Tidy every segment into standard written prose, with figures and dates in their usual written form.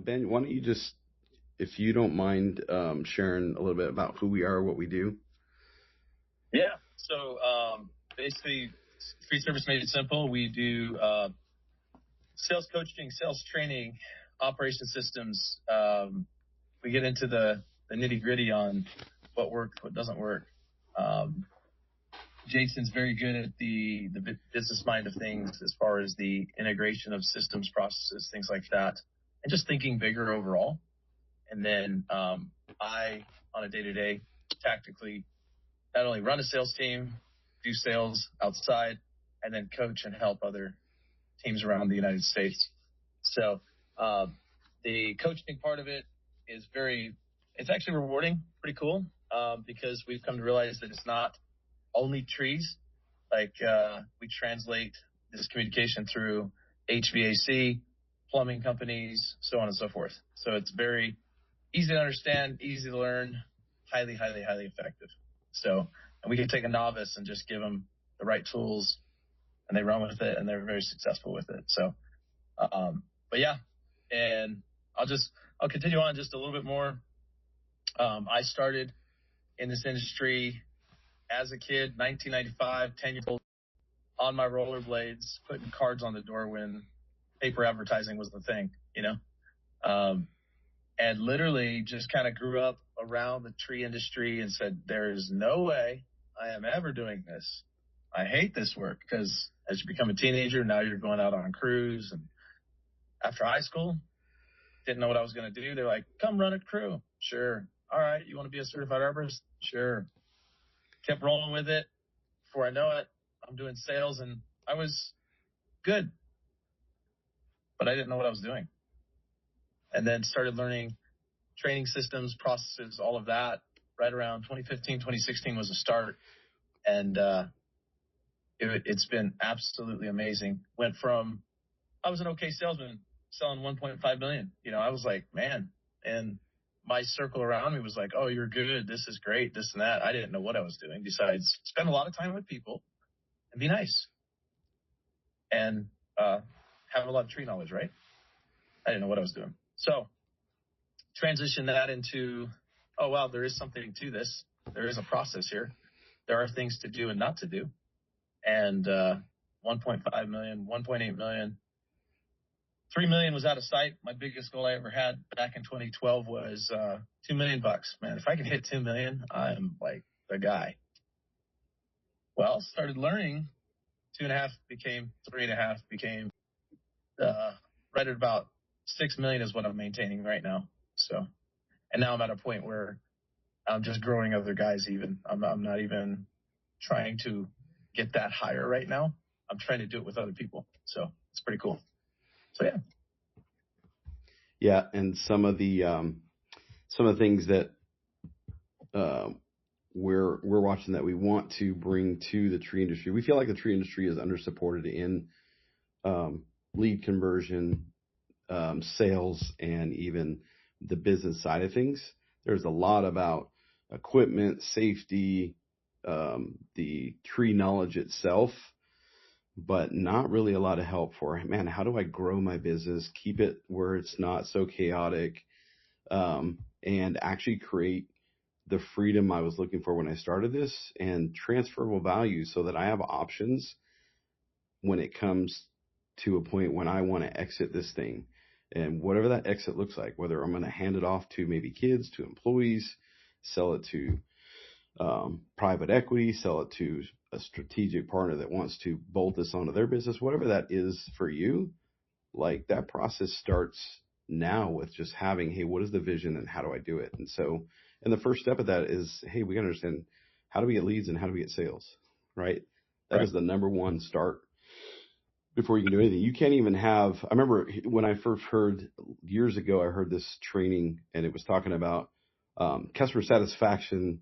Ben, why don't you just, if you don't mind, sharing a little bit about who we are, what we do? Yeah. So basically, free service made it simple. We do sales coaching, sales training, operation systems. We get into the nitty gritty on what works, what doesn't work. Um, Jason's very good at the business mind of things as far as the integration of systems, processes, things like that, and just thinking bigger overall. And then I, on a day-to-day, tactically, not only run a sales team, do sales outside, and then coach and help other teams around the United States. So the coaching part of it is it's actually rewarding, pretty cool, because we've come to realize that it's not only trees. Like we translate this communication through HVAC, plumbing companies, so on and so forth. So it's very easy to understand, easy to learn, highly, highly, highly effective. So, and we can take a novice and just give them the right tools, and they run with it, and they're very successful with it. So, but yeah, and I'll continue on just a little bit more. I started in this industry as a kid, 1995, 10 years old, on my rollerblades, putting cards on the door when paper advertising was the thing, and literally just kind of grew up around the tree industry and said, there is no way I am ever doing this. I hate this work, because as you become a teenager, now you're going out on crews. And after high school, didn't know what I was going to do. They're like, come run a crew. Sure. All right. You want to be a certified arborist? Sure. Kept rolling with it. Before I know it, I'm doing sales, and I was good, but I didn't know what I was doing. And then started learning training systems, processes, all of that right around 2015, 2016 was a start. And it's been absolutely amazing. Went from, I was an okay salesman selling 1.5 million. I was like, man, and my circle around me was like, oh, you're good. This is great. This and that. I didn't know what I was doing besides spend a lot of time with people and be nice and have a lot of tree knowledge, right? I didn't know what I was doing. So transition that into, oh, wow, there is something to this. There is a process here. There are things to do and not to do. And 1.5 million, 1.8 million, 3 million was out of sight. My biggest goal I ever had back in 2012 was $2 million. Man, if I can hit 2 million, I'm like the guy. Well, started learning. 2.5 became 3.5, became right at about 6 million is what I'm maintaining right now. So, and now I'm at a point where I'm just growing other guys. Even I'm not even trying to get that higher right now. I'm trying to do it with other people. So it's pretty cool. So yeah. Yeah, and some of the things that we're watching that we want to bring to the tree industry. We feel like the tree industry is undersupported in lead conversion, sales, and even the business side of things. There's a lot about equipment, safety, the tree knowledge itself, but not really a lot of help for, man, how do I grow my business, keep it where it's not so chaotic, and actually create the freedom I was looking for when I started this, and transferable value so that I have options when it comes to a point when I want to exit this thing. And whatever that exit looks like, whether I'm going to hand it off to maybe kids, to employees, sell it to private equity, sell it to a strategic partner that wants to bolt this onto their business, whatever that is for you, like that process starts now with just having, hey, what is the vision and how do I do it? And so, and the first step of that is, hey, we got to understand, how do we get leads and how do we get sales, right? That is the number one start before you can do anything. You can't even have, I remember when I first heard years ago, I heard this training and it was talking about customer satisfaction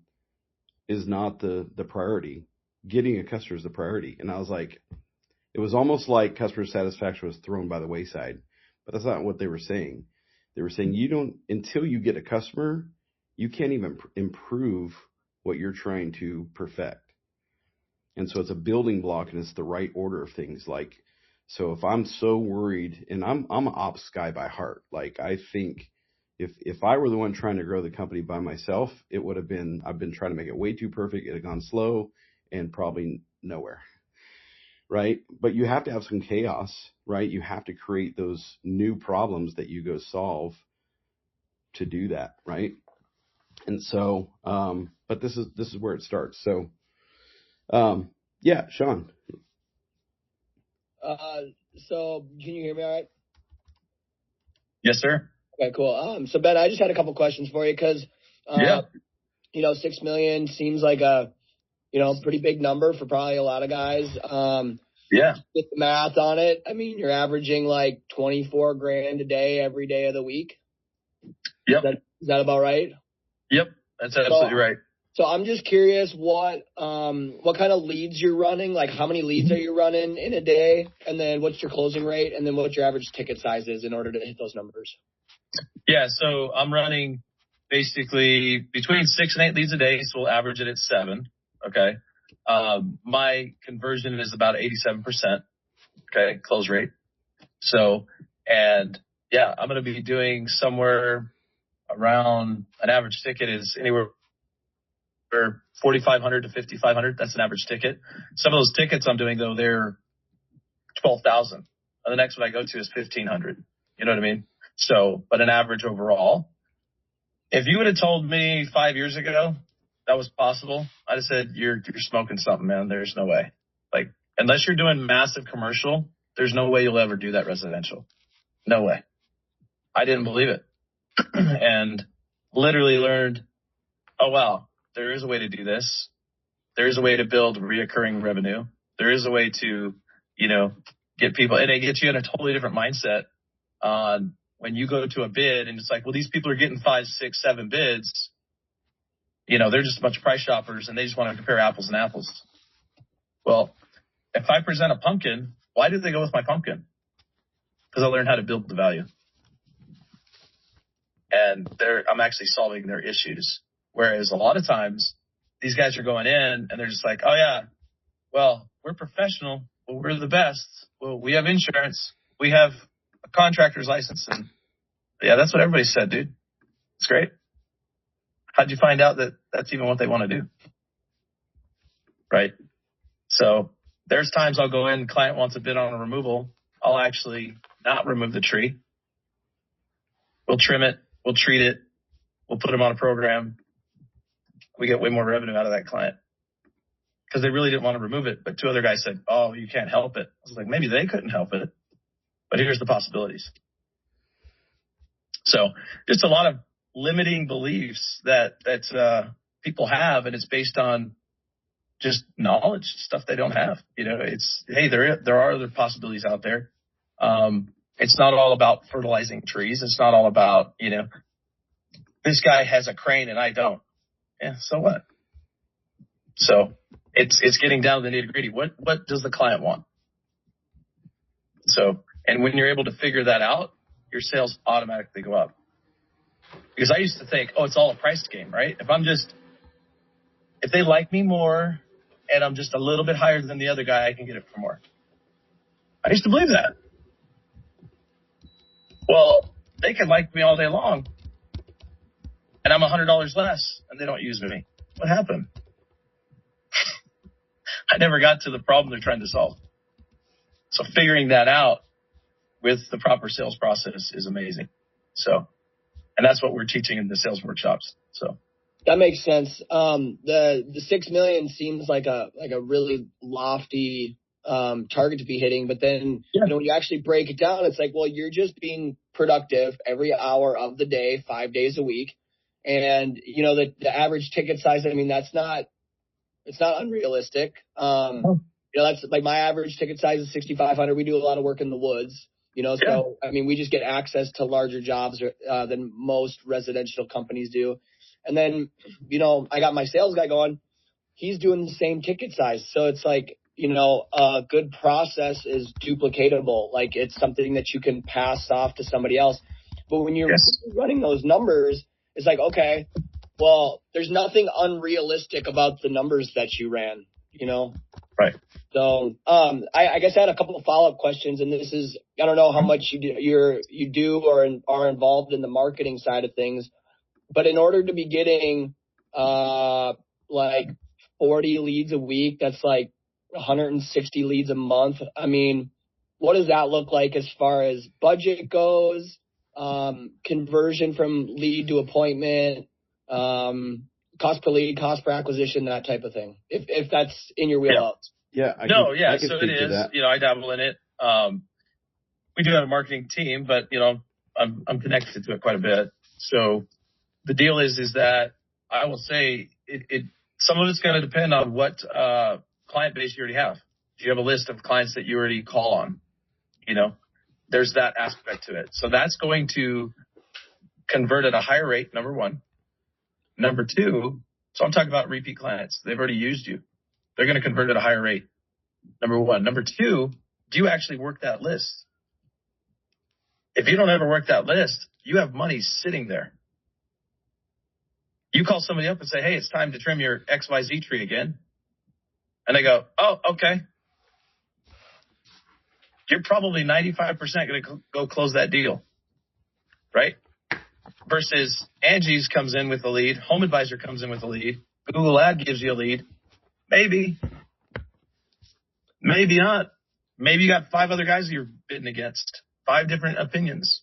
is not the priority. Getting a customer is the priority. And I was like, it was almost like customer satisfaction was thrown by the wayside, but that's not what they were saying. They were saying until you get a customer, you can't even improve what you're trying to perfect. And so it's a building block, and it's the right order of things, like So if I'm so worried, and I'm an ops guy by heart, like I think if I were the one trying to grow the company by myself, it would have been, I've been trying to make it way too perfect. It had gone slow and probably nowhere. Right. But you have to have some chaos, right? You have to create those new problems that you go solve to do that. Right. And so, but this is where it starts. So, yeah, Sean. Uh, so can you hear me all right? Yes, sir. Okay, cool. So Ben, I just had a couple questions for you because, Yeah. 6 million seems like a, pretty big number for probably a lot of guys. Yeah. With the math on it, I mean, you're averaging like 24 grand a day every day of the week. Yep. Is that about right? Yep. That's absolutely right. So I'm just curious what kind of leads you're running, like how many leads are you running in a day, and then what's your closing rate, and then what your average ticket size is in order to hit those numbers. Yeah. So I'm running basically between 6 and 8 leads a day. So we'll average it at 7. Okay. My conversion is about 87%. Okay. Close rate. So, and yeah, I'm going to be doing somewhere around, an average ticket is anywhere for 4,500 to 5,500. That's an average ticket. Some of those tickets I'm doing though, they're 12,000. And the next one I go to is 1,500. You know what I mean? So, but an average overall. If you would have told me 5 years ago that was possible, I'd have said, you're smoking something, man. There's no way. Like, unless you're doing massive commercial, there's no way you'll ever do that residential. No way. I didn't believe it. And literally learned, oh, wow, there is a way to do this. There is a way to build reoccurring revenue. There is a way to, get people, and it gets you in a totally different mindset on when you go to a bid and it's like, well, these people are getting 5, 6, 7 bids. They're just a bunch of price shoppers and they just want to compare apples and apples. Well, if I present a pumpkin, why did they go with my pumpkin? Because I learned how to build the value. And I'm actually solving their issues. Whereas a lot of times these guys are going in and they're just like, oh yeah, well, we're professional. Well, we're the best. Well, we have insurance. We have a contractor's license. And yeah, that's what everybody said, dude. It's great. How'd you find out that that's even what they want to do? Right. So there's times I'll go in, client wants a bid on a removal. I'll actually not remove the tree. We'll trim it. We'll treat it. We'll put them on a program. We get way more revenue out of that client because they really didn't want to remove it. But 2 other guys said, oh, you can't help it. I was like, maybe they couldn't help it, but here's the possibilities. So just a lot of limiting beliefs that people have, and it's based on just knowledge, stuff they don't have. It's, hey, there are other possibilities out there. It's not all about fertilizing trees. It's not all about, this guy has a crane and I don't. Yeah, so what? So it's getting down to the nitty gritty. What does the client want? So, and when you're able to figure that out, your sales automatically go up. Because I used to think, oh, it's all a price game, right? If they like me more and I'm just a little bit higher than the other guy, I can get it for more. I used to believe that. Well, they can like me all day long and I'm $100 less and they don't use me. What happened? I never got to the problem they're trying to solve. So figuring that out with the proper sales process is amazing. So, and that's what we're teaching in the sales workshops. So that makes sense. The 6 million seems like a really lofty target to be hitting, but then when you actually break it down, it's like, well, you're just being productive every hour of the day, 5 days a week, and the average ticket size. I mean, it's not unrealistic. That's like my average ticket size is 6,500. We do a lot of work in the woods. So I mean, we just get access to larger jobs than most residential companies do. And then, I got my sales guy going. He's doing the same ticket size. So it's like, a good process is duplicatable. Like it's something that you can pass off to somebody else. But when you're running those numbers, it's like, okay, well, there's nothing unrealistic about the numbers that you ran, Right. So, I guess I had a couple of follow-up questions, and this is, I don't know how much you do or are involved in the marketing side of things, but in order to be getting, like 40 leads a week, that's like 160 leads a month. I mean, what does that look like as far as budget goes, conversion from lead to appointment, cost per lead, cost per acquisition, that type of thing, if that's in your wheelhouse? Yeah, I can so speak it to is. that. I dabble in it. We do have a marketing team, but I'm connected to it quite a bit. So the deal is that I will say it some of it's going to depend on what client base you already have. Do you have a list of clients that you already call on? There's that aspect to it. So that's going to convert at a higher rate, number one. Number two, so I'm talking about repeat clients. They've already used you. They're going to convert at a higher rate, number one. Number two, do you actually work that list? If you don't ever work that list, you have money sitting there. You call somebody up and say, hey, it's time to trim your XYZ tree again. And they go, oh, okay. You're probably 95% going to go close that deal, right? Versus Angie's comes in with a lead, Home Advisor comes in with a lead, Google Ad gives you a lead. Maybe not. Maybe you got 5 other guys you're bidding against, 5 different opinions,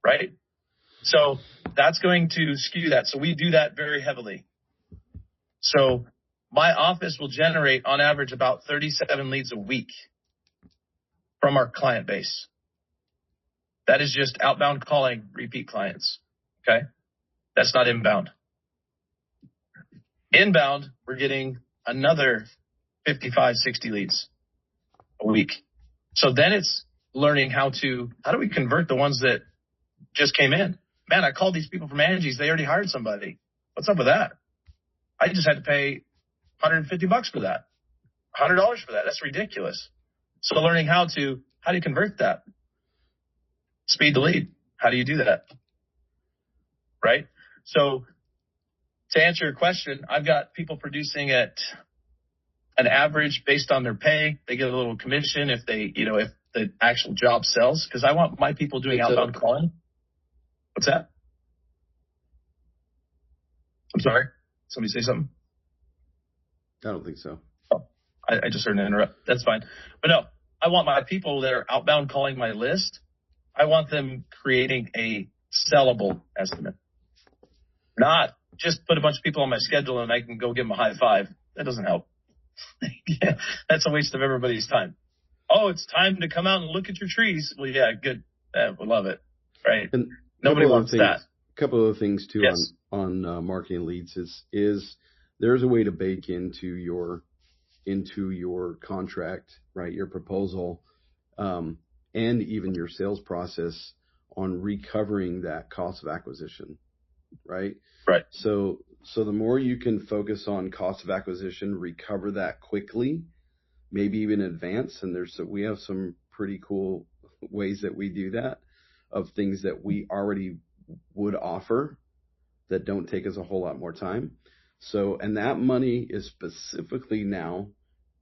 right? So that's going to skew that. So we do that very heavily. So my office will generate on average about 37 leads a week from our client base. That is just outbound calling repeat clients. Okay. That's not inbound. Inbound, we're getting another 55, 60 leads a week. So then it's learning how do we convert the ones that just came in? Man, I called these people from Angie's. They already hired somebody. What's up with that? I just had to pay $150 for that, $100 for that. That's ridiculous. So learning how do you convert that? Speed to lead. How do you do that? Right? So to answer your question, I've got people producing at an average based on their pay. They get a little commission if if the actual job sells, because I want my people doing outbound calling. What's that? I'm sorry. Somebody say something? I don't think so. Oh, I just heard an interrupt. That's fine. But no, I want my people that are outbound calling my list, I want them creating a sellable estimate. Not just put a bunch of people on my schedule and I can go give them a high five. That doesn't help. Yeah, that's a waste of everybody's time. Oh, it's time to come out and look at your trees. Well, yeah, good. We love it. Right. And nobody wants that. A couple of things too. Yes. on marketing leads is there's a way to bake into your contract, right? Your proposal, and even your sales process on recovering that cost of acquisition, right? Right. So the more you can focus on cost of acquisition, recover that quickly, maybe even advance. And we have some pretty cool ways that we do that, of things that we already would offer that don't take us a whole lot more time. So, and that money is specifically now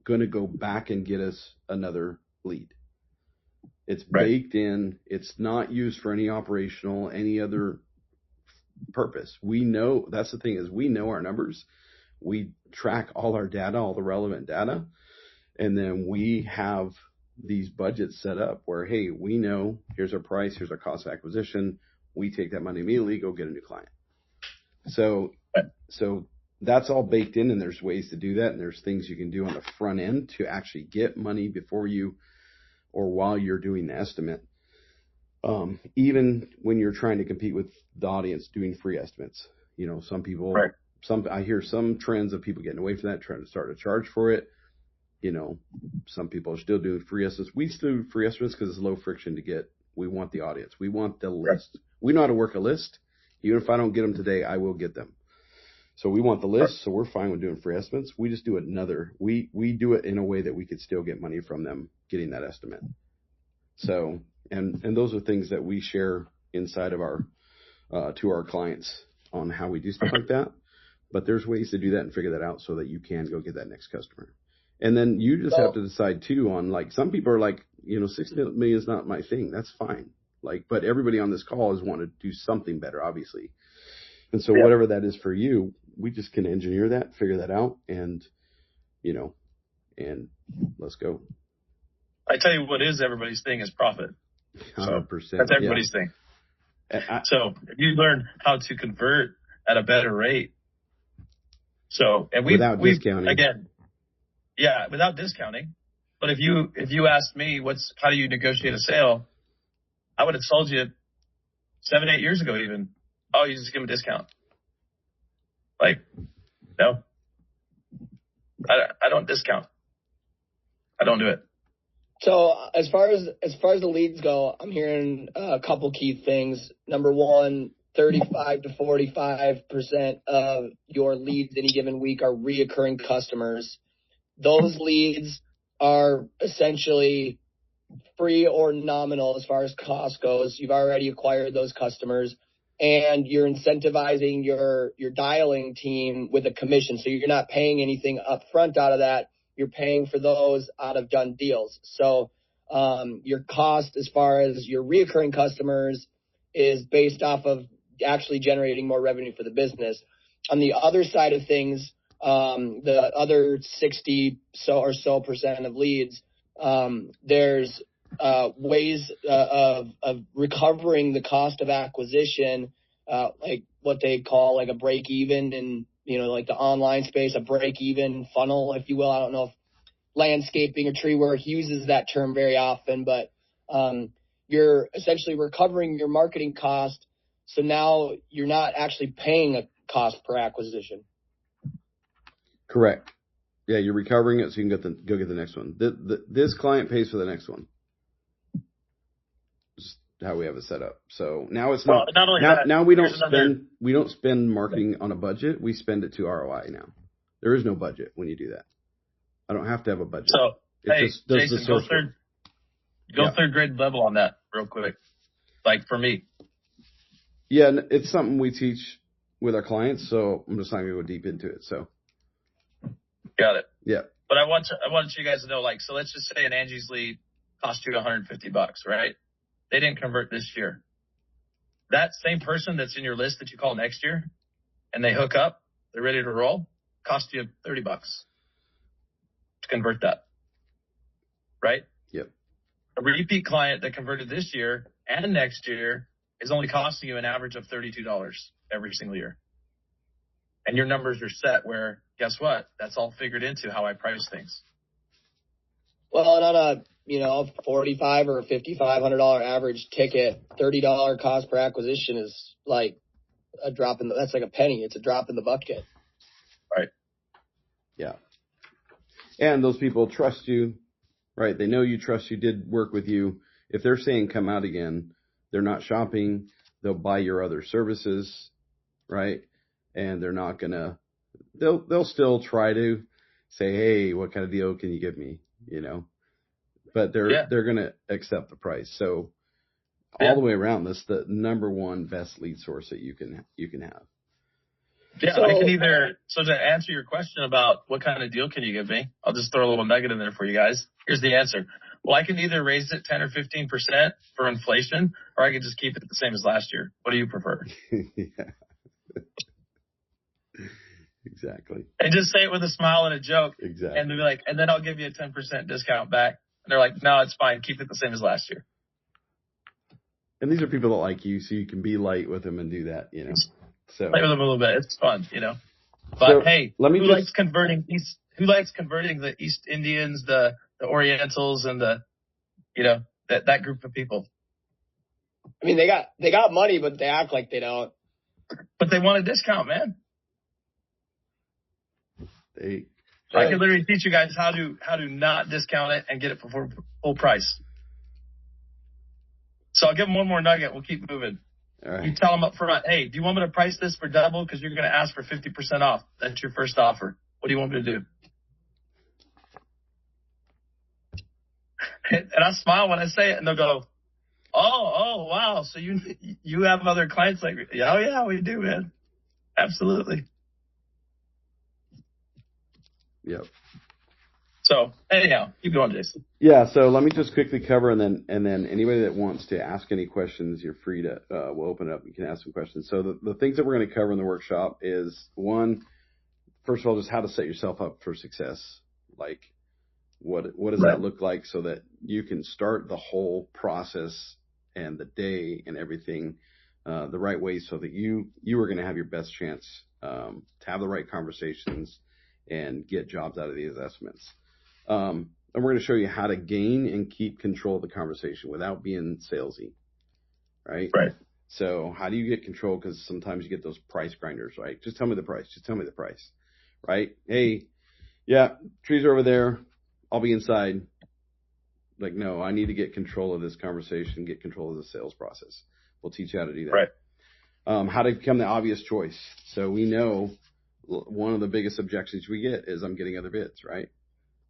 going to go back and get us another lead. It's baked in. It's not used for any other purpose. We know, that's the thing, is we know our numbers. We track all our data, all the relevant data. And then we have these budgets set up where, hey, we know here's our price, here's our cost of acquisition. We take that money immediately, go get a new client. So that's all baked in, and there's ways to do that. And there's things you can do on the front end to actually get money before you or while you're doing the estimate. Even when you're trying to compete with the audience doing free estimates, some people, I hear some trends of people getting away from that, trying to start a charge for it. Some people are still doing free estimates. We still do free estimates because it's low friction to get. We want the audience. We want the list. We know how to work a list. Even if I don't get them today, I will get them. So we want the list. So we're fine with doing free estimates. We just do we do it in a way that we could still get money from them getting that estimate. So, and those are things that we share inside of to our clients on how we do stuff like that. But there's ways to do that and figure that out so that you can go get that next customer. And then you just have to decide too on, like, some people are like, 6 million is not my thing. That's fine. Like, but everybody on this call is want to do something better, obviously. And so whatever that is for you, we just can engineer that, figure that out, and, and let's go. I tell you what is everybody's thing is profit. 100%. That's everybody's thing. So if you learn how to convert at a better rate. So, and without discounting. Again, without discounting. But if you asked me how do you negotiate a sale, I would have told you 7, 8 years ago even, oh, you just give them a discount. Like, no, I don't discount. I don't do it. So as far as the leads go, I'm hearing a couple key things. Number one, 35 to 45% of your leads any given week are reoccurring customers. Those leads are essentially free or nominal as far as cost goes. You've already acquired those customers, and you're incentivizing your dialing team with a commission. So you're not paying anything up front out of that. You're paying for those out of done deals. So your cost as far as your reoccurring customers is based off of actually generating more revenue for the business. On the other side of things, the other 60% of leads, there's ways of recovering the cost of acquisition, like what they call like a break even, and like the online space, a break even funnel, if you will. I don't know if landscaping or tree work uses that term very often, but you're essentially recovering your marketing cost. So now you're not actually paying a cost per acquisition. Correct. Yeah, you're recovering it so you can go get the next one. This client pays for the next one. Just how we have it set up. So now it's not. Not only that, now we don't spend marketing on a budget. We spend it to ROI now. There is no budget when you do that. I don't have to have a budget. So Jason, go third grade level on that real quick. Like for me. Yeah, it's something we teach with our clients. So I'm just not going to go deep into it. So. Got it. Yeah. But I want you guys to know, like, so let's just say an Angie's lead cost you $150, right? They didn't convert this year. That same person that's in your list that you call next year and they hook up, they're ready to roll, cost you $30 to convert that. Right? Yep. A repeat client that converted this year and next year is only costing you an average of $32 every single year. And your numbers are set where, guess what? That's all figured into how I price things. Well, and on a $45 or $5,500 average ticket, $30 cost per acquisition is like a drop in that's like a penny. It's a drop in the bucket. Right. Yeah. And those people trust you, right? They know you, trust you, did work with you. If they're saying come out again, they're not shopping. They'll buy your other services, right? And they're not gonna. They'll still try to say, hey, what kind of deal can you give me? But they're gonna accept the price. So all the way around, that's the number one best lead source that you can have. Yeah, I can so to answer your question about what kind of deal can you give me, I'll just throw a little nugget in there for you guys. Here's the answer. Well, I can either raise it 10 or 15% for inflation, or I can just keep it the same as last year. What do you prefer? Yeah. Exactly. And just say it with a smile and a joke. Exactly. And they'll be like, and then I'll give you a 10% discount back. And they're like, no, it's fine. Keep it the same as last year. And these are people that like you, so you can be light with them and do that, So play with them a little bit. It's fun, But so, hey, likes converting the East Indians, the Orientals, and that group of people? I mean, they got money, but they act like they don't. But they want a discount, man. I could literally teach you guys how to not discount it and get it for full price. So I'll give them one more nugget. We'll keep moving. All right. You tell them up front, hey, do you want me to price this for double? Because you're going to ask for 50% off. That's your first offer. What do you want me to do? And I smile when I say it, and they'll go, oh, wow. So you have other clients like me? Oh, yeah, we do, man. Absolutely. Yep. So anyhow, keep going, Jason. Yeah. So let me just quickly cover, and then anybody that wants to ask any questions, you're free to. We'll open it up. You can ask some questions. So the things that we're going to cover in the workshop is one, first of all, just how to set yourself up for success. Like what does that look like so that you can start the whole process and the day and everything the right way, so that you are going to have your best chance to have the right conversations and get jobs out of these investments. And we're going to show you how to gain and keep control of the conversation without being salesy, right? Right. So how do you get control? Because sometimes you get those price grinders, right? Just tell me the price. Just tell me the price, right? Hey, yeah, trees are over there. I'll be inside. Like, no, I need to get control of this conversation, get control of the sales process. We'll teach you how to do that. Right. How to become the obvious choice. So we know one of the biggest objections we get is I'm getting other bids, right?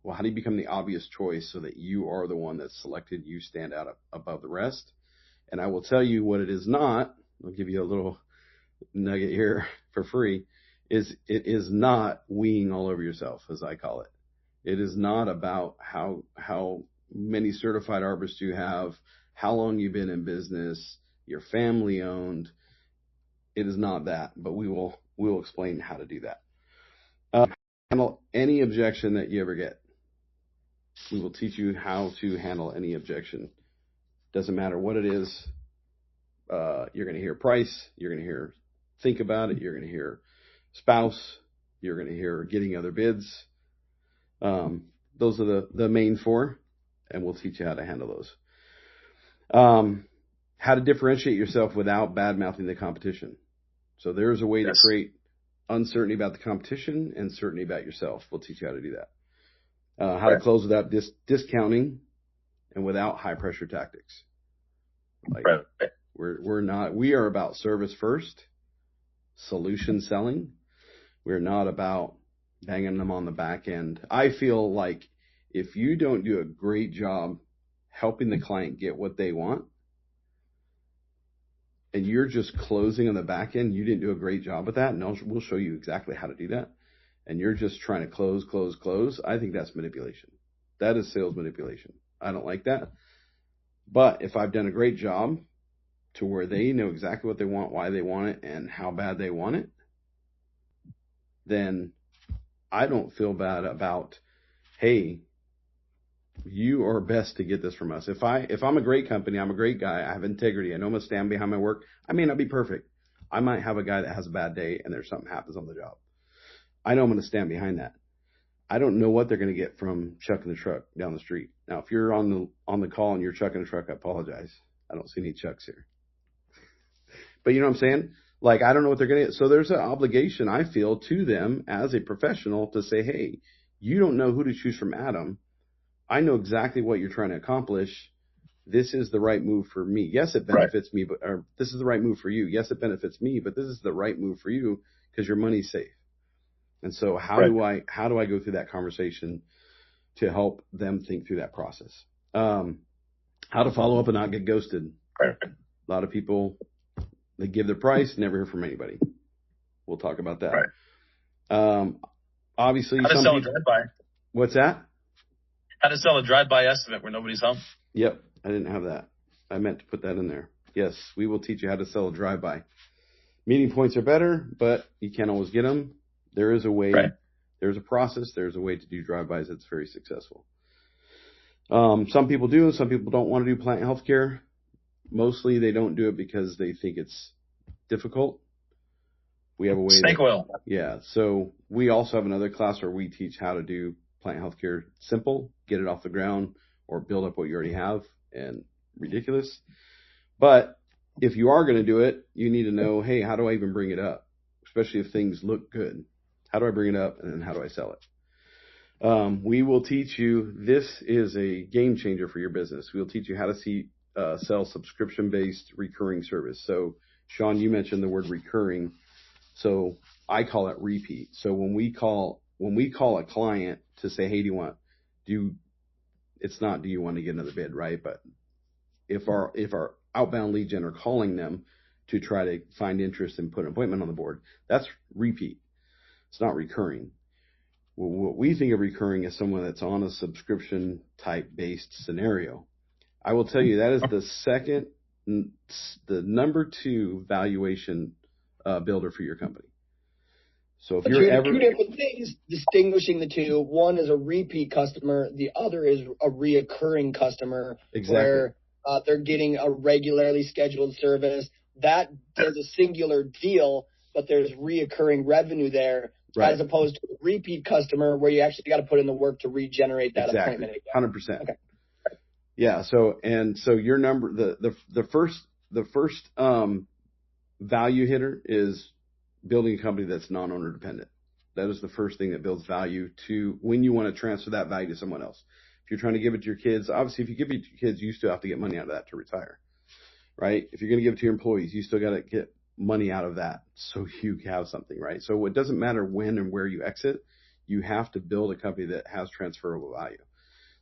Well, how do you become the obvious choice so that you are the one that's selected, you stand out above the rest? And I will tell you what it is not. I'll give you a little nugget here for free. It is not weeing all over yourself, as I call it. It is not about how many certified arborists you have, how long you've been in business, your family owned. It is not that, but we will explain how to do that. Handle any objection that you ever get. We will teach you how to handle any objection. Doesn't matter what it is. You're going to hear price. You're going to hear think about it. You're going to hear spouse. You're going to hear getting other bids. Those are the main four, and we'll teach you how to handle those. How to differentiate yourself without bad-mouthing the competition. So there's a way to create uncertainty about the competition and certainty about yourself. We'll teach you how to do that. How to close without discounting and without high-pressure tactics. Like we are about service first, solution selling. We're not about banging them on the back end. I feel like if you don't do a great job helping the client get what they want, and you're just closing on the back end, you didn't do a great job with that, and we'll show you exactly how to do that, and you're just trying to close, I think that's manipulation. That is sales manipulation. I don't like that. But if I've done a great job to where they know exactly what they want, why they want it, and how bad they want it, then I don't feel bad about, hey, you are best to get this from us. If I'm a great company, I'm a great guy, I have integrity, I know I'm going to stand behind my work. I may not be perfect. I might have a guy that has a bad day and there's something happens on the job. I know I'm going to stand behind that. I don't know what they're going to get from chucking the truck down the street. Now, if you're on the call and you're chucking a truck, I apologize. I don't see any chucks here. But you know what I'm saying? Like, I don't know what they're going to get. So there's an obligation, I feel, to them as a professional to say, hey, you don't know who to choose from Adam. I know exactly what you're trying to accomplish. This is the right move for me. Yes, it benefits me, but or this is the right move for you. Yes, it benefits me, but this is the right move for you because your money's safe. And so how do I go through that conversation to help them think through that process? How to follow up and not get ghosted. A lot of people, they give their price, never hear from anybody. We'll talk about that. Obviously, how to sell a drive-by. What's that? How to sell a drive-by estimate where nobody's home. Yep, I didn't have that. I meant to put that in there. Yes, we will teach you how to sell a drive-by. Meeting points are better, but you can't always get them. There is a way. There's a process. There's a way to do drive-bys that's very successful. Some people do, and some people don't want to do plant healthcare. Mostly they don't do it because they think it's difficult. We have a way. Snake oil. Yeah. So we also have another class where we teach how to do plant healthcare simple, get it off the ground, or build up what you already have, and ridiculous. But if you are going to do it, you need to know, hey, how do I even bring it up? Especially if things look good. How do I bring it up, and then how do I sell it? We will teach you, this is a game changer for your business. We'll teach you how to sell subscription-based recurring service. So, Sean, you mentioned the word recurring. So I call it repeat. So when we call a client to say, hey, it's not do you want to get another bid, right? But if our outbound lead gen are calling them to try to find interest and put an appointment on the board, that's repeat. It's not recurring. what we think of recurring is someone that's on a subscription type based scenario. I will tell you that is the number 2 valuation builder for your company. So if you're ever 2 different things distinguishing the two. One is a repeat customer. The other is a reoccurring customer. Exactly. Where they're getting a regularly scheduled service. That is a singular deal, but there's reoccurring revenue there, right, as opposed to a repeat customer where you actually got to put in the work to regenerate that appointment again. 100%. Okay. Yeah. So your number, the first value hitter is building a company that's non-owner dependent. That is the first thing that builds value to when you want to transfer that value to someone else. If you're trying to give it to your kids, obviously if you give it to your kids, you still have to get money out of that to retire, right? If you're going to give it to your employees, you still got to get money out of that so you have something, right? So it doesn't matter when and where you exit, you have to build a company that has transferable value.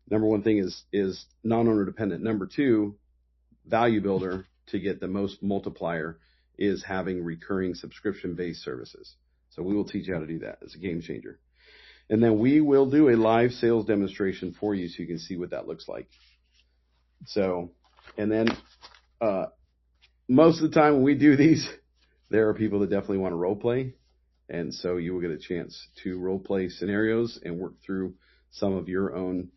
Number 1 thing is non-owner dependent. Number 2, value builder to get the most multiplier is having recurring subscription-based services. So we will teach you how to do that. It's a game changer. And then we will do a live sales demonstration for you so you can see what that looks like. So, and then most of the time when we do these, there are people that definitely want to role play. And so you will get a chance to role play scenarios and work through some of your own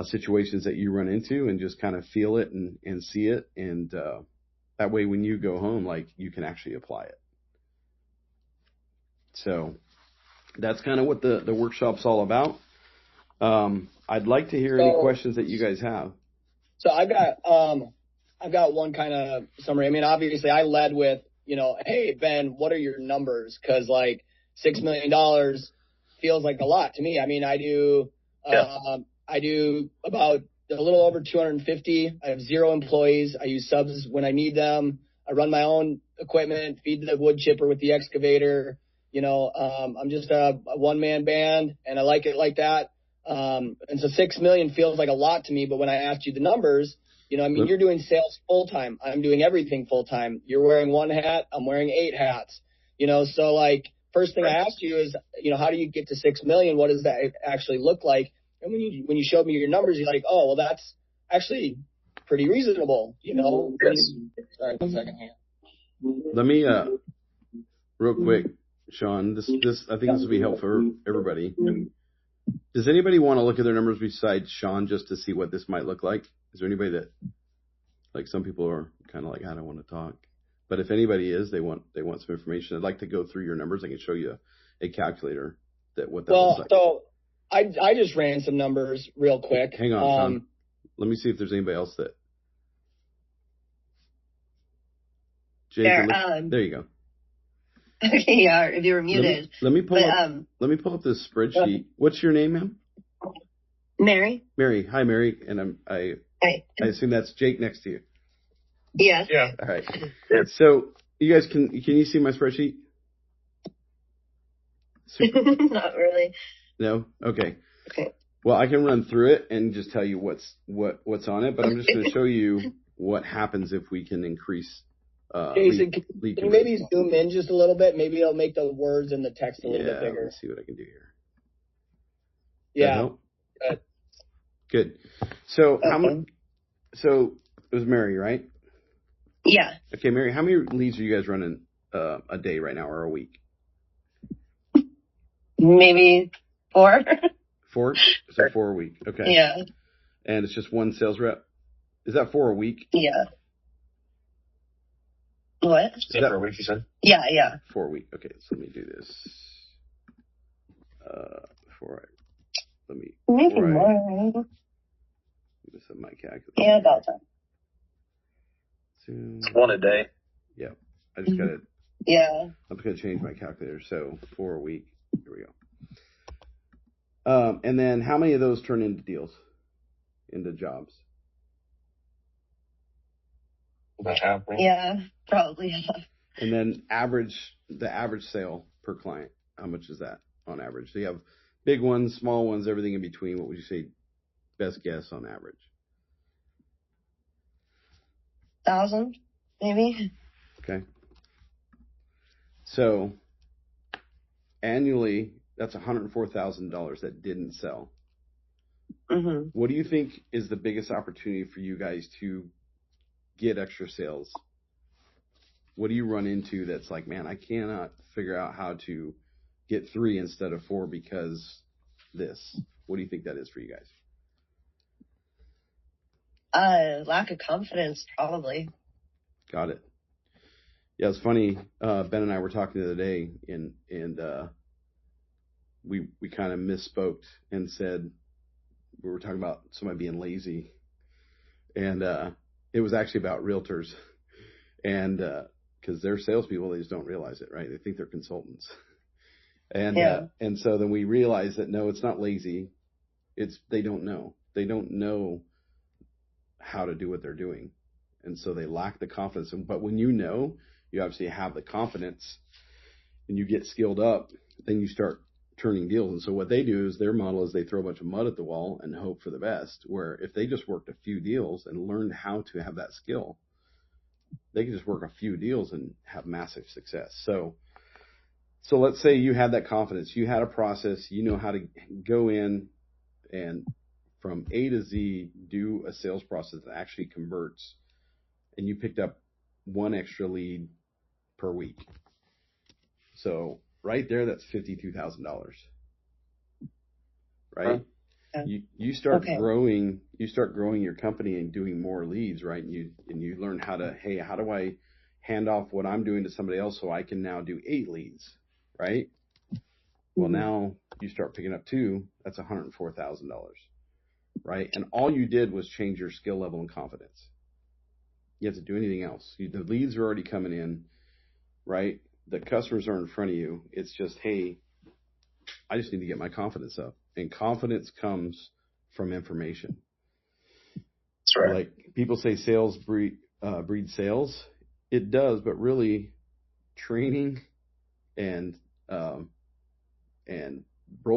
situations that you run into and just kind of feel it and see it. And that way, when you go home, like you can actually apply it. So that's kind of what the workshop's all about. I'd like to hear any questions that you guys have. So I've got one kind of summary. I mean, obviously I led with, hey, Ben, what are your numbers? Cause like $6 million feels like a lot to me. I mean, I do about a little over 250. I have 0 employees. I use subs when I need them. I run my own equipment, feed the wood chipper with the excavator. I'm just a one-man band, and I like it like that. And so 6 million feels like a lot to me. But when I asked you the numbers, you're doing sales full time. I'm doing everything full time. You're wearing 1 hat. I'm wearing 8 hats. So like first thing I asked you is, how do you get to 6 million? What does that actually look like? And when you showed me your numbers, you're like, oh, well, that's actually pretty reasonable. Yes. Sorry, 1 second here. Let me real quick, Sean. This I think this will be helpful for everybody. Does anybody want to look at their numbers besides Sean just to see what this might look like? Is there anybody that, like, some people are kind of like, I don't want to talk, but if anybody is, they want some information. I'd like to go through your numbers. I can show you a calculator what that looks like. So I just ran some numbers real quick. Hang on, Sean. Let me see if there's anybody else that. Jake, there you go. Okay, yeah, if you were muted. Let me pull up this spreadsheet. What's your name, ma'am? Mary. Mary. Hi, Mary. And I assume that's Jake next to you. Yes. Yeah. All right. So you guys can you see my spreadsheet? Not really. No? Okay. Okay. Well, I can run through it and just tell you what's on it, but I'm just going to show you what happens if we can increase Jason, can you maybe zoom in just a little bit? Maybe it'll make the words and the text a little bit bigger. Let's see what I can do here. Yeah. Good. So how many? So it was Mary, right? Yeah. Okay, Mary, how many leads are you guys running a day right now or a week? Maybe 4. 4? So 4 a week. Okay. Yeah. And it's just 1 sales rep. Is that 4 a week? Yeah. What? Is that for a week, you said? Yeah. 4 a week. Okay, so let me do this. Maybe more. This is my calculator. Yeah, about that. It's 1 a day. Yeah. I just got to. Yeah. I'm just going to change my calculator. So 4 a week. Here we go. And then how many of those turn into deals, into jobs? About half. Right? Yeah, probably half. And then the average sale per client, how much is that on average? So you have big ones, small ones, everything in between. What would you say, best guess on average? 1,000, maybe. Okay. So annually, That's $104,000 that didn't sell. Mm-hmm. What do you think is the biggest opportunity for you guys to get extra sales? What do you run into that's like, man, I cannot figure out how to get 3 instead of 4 because this? What do you think that is for you guys? Lack of confidence, probably. Got it. Yeah, it's funny. Ben and I were talking the other day, and we kind of misspoke and said we were talking about somebody being lazy, and it was actually about realtors, and because they're salespeople, they just don't realize it, right? They think they're consultants, and and so then we realized that no, it's not lazy. It's they don't know. They don't know how to do what they're doing, and so they lack the confidence. But when you know, you obviously have the confidence, and you get skilled up, then you start turning deals. And so what they do is their model is they throw a bunch of mud at the wall and hope for the best, where if they just worked a few deals and learned how to have that skill, they can just work a few deals and have massive success. So let's say you had that confidence, you had a process, you know how to go in and from A to Z do a sales process that actually converts, and you picked up 1 extra lead per week. So right there, that's $52,000, right? You start growing, your company and doing more leads, right? And you learn how to, hey, how do I hand off what I'm doing to somebody else so I can now do 8 leads, right? Well, now you start picking up 2, that's $104,000, right? And all you did was change your skill level and confidence. You have to do anything else. The leads are already coming in, right? The customers are in front of you. It's just, hey, I just need to get my confidence up. And confidence comes from information. That's right. Like people say sales breed sales. It does, but really training and role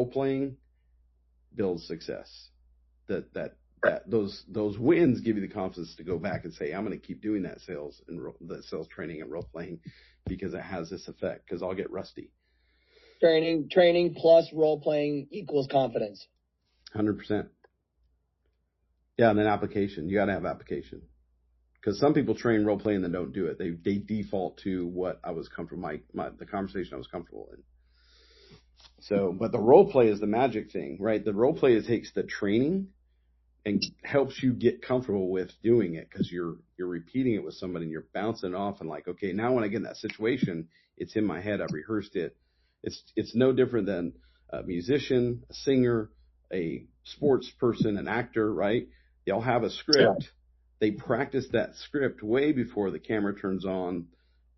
playing builds success. Those wins give you the confidence to go back and say, I'm going to keep doing that sales and the sales training and role playing because it has this effect, because I'll get rusty. Training plus role playing equals confidence. 100%. Yeah, and then application. You got to have application, because some people train role playing and then don't do it. They default to what I was comfortable, the conversation I was comfortable in. So, but the role play is the magic thing, right? The role play takes the training and helps you get comfortable with doing it, because you're repeating it with somebody and you're bouncing off and like, okay, now when I get in that situation, it's in my head. I've rehearsed it. It's no different than a musician, a singer, a sports person, an actor, right? They all have a script. Yeah. They practice that script way before the camera turns on,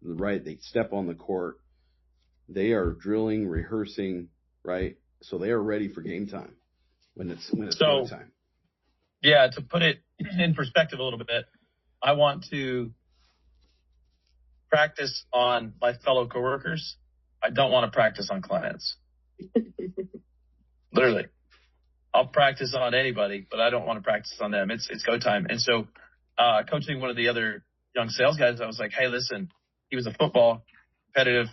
right? They step on the court. They are drilling, rehearsing, right? So they are ready for game time when it's game time. Yeah, to put it in perspective a little bit, I want to practice on my fellow coworkers. I don't want to practice on clients. Literally. I'll practice on anybody, but I don't want to practice on them. It's go time. And so coaching one of the other young sales guys, I was like, hey, listen, he was a competitive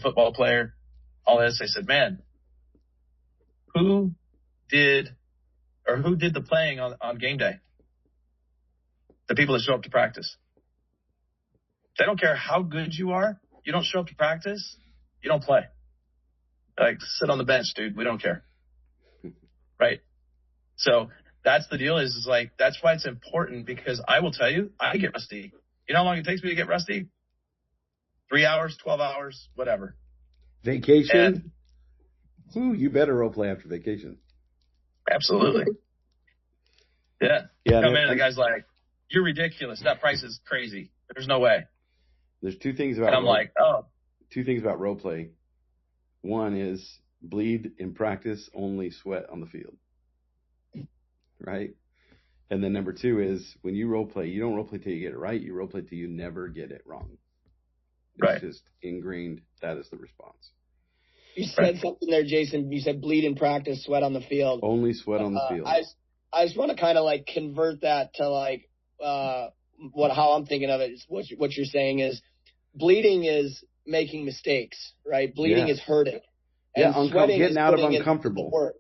football player, all this. I said, man, who did the playing on game day? The people that show up to practice. They don't care how good you are. You don't show up to practice, you don't play. Like, sit on the bench, dude. We don't care. Right? So that's the deal is like, that's why it's important, because I will tell you, I get rusty. You know how long it takes me to get rusty? 3 hours, 12 hours, whatever. Vacation? You better role play after vacation. Absolutely. Yeah. Come in and the guy's like, you're ridiculous. That price is crazy. There's no way. There's 2 things about two things about role play. One is bleed in practice, only sweat on the field. Right? And then number 2 is when you role play, you don't role play till you get it right. You role play till you never get it wrong. It's just ingrained. That is the response. You said something there, Jason. You said bleed in practice, sweat on the field. Only sweat on the field. I just want to kind of like convert that to like how I'm thinking of it is what you're saying is bleeding is making mistakes, right? Bleeding is hurting. And sweating getting is out of putting in uncomfortable. the work.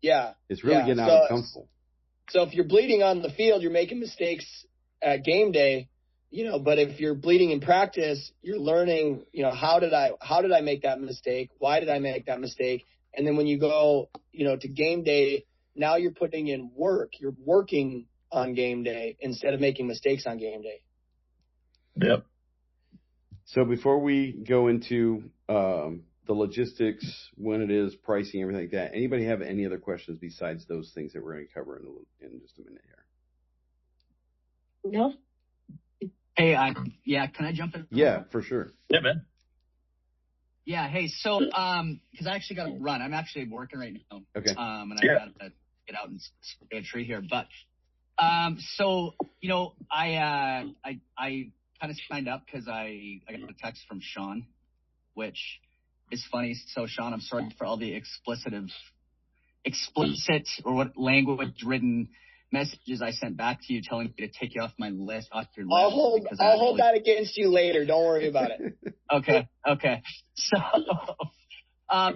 Yeah. It's really getting out of comfortable. So if you're bleeding on the field, you're making mistakes at game day, but if you're bleeding in practice, you're learning, how did I make that mistake? Why did I make that mistake? And then when you go, to game day, now you're putting in work. You're working on game day instead of making mistakes on game day. Yep. So before we go into the logistics, when it is, pricing, everything like that, anybody have any other questions besides those things that we're going to cover in just a minute here? No. Hey, can I jump in? Yeah, for sure. Yeah, man. Yeah, hey, so, because I actually got to run. I'm actually working right now. Okay. And I got to get out and spray a tree here. But, so, I kind of signed up because I got a text from Sean, which is funny. So, Sean, I'm sorry for all the explicit or what language written messages I sent back to you telling me to take you off my list, off your list. I'll hold that against you later. Don't worry about it. Okay. So,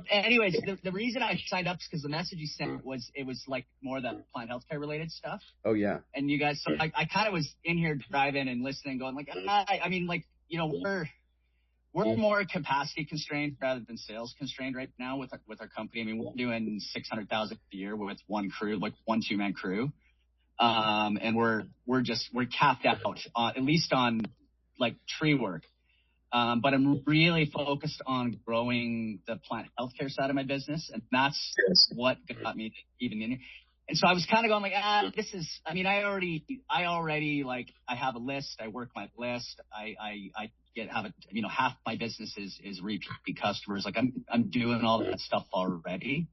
anyways, the reason I signed up is because the message you sent it was like more the plant healthcare related stuff. Oh yeah. And you guys, so I kind of was in here driving and listening, going like, I mean, like, we're more capacity constrained rather than sales constrained right now with our company. I mean, we're doing 600,000 a year with one crew, like 1-2-man crew. And we're capped out at least on like tree work. But I'm really focused on growing the plant healthcare side of my business. And that's what got me even in here. And so I was kind of going like, I already like, I have a list. I work my list. Half my business is repeat customers. Like I'm doing all that stuff already.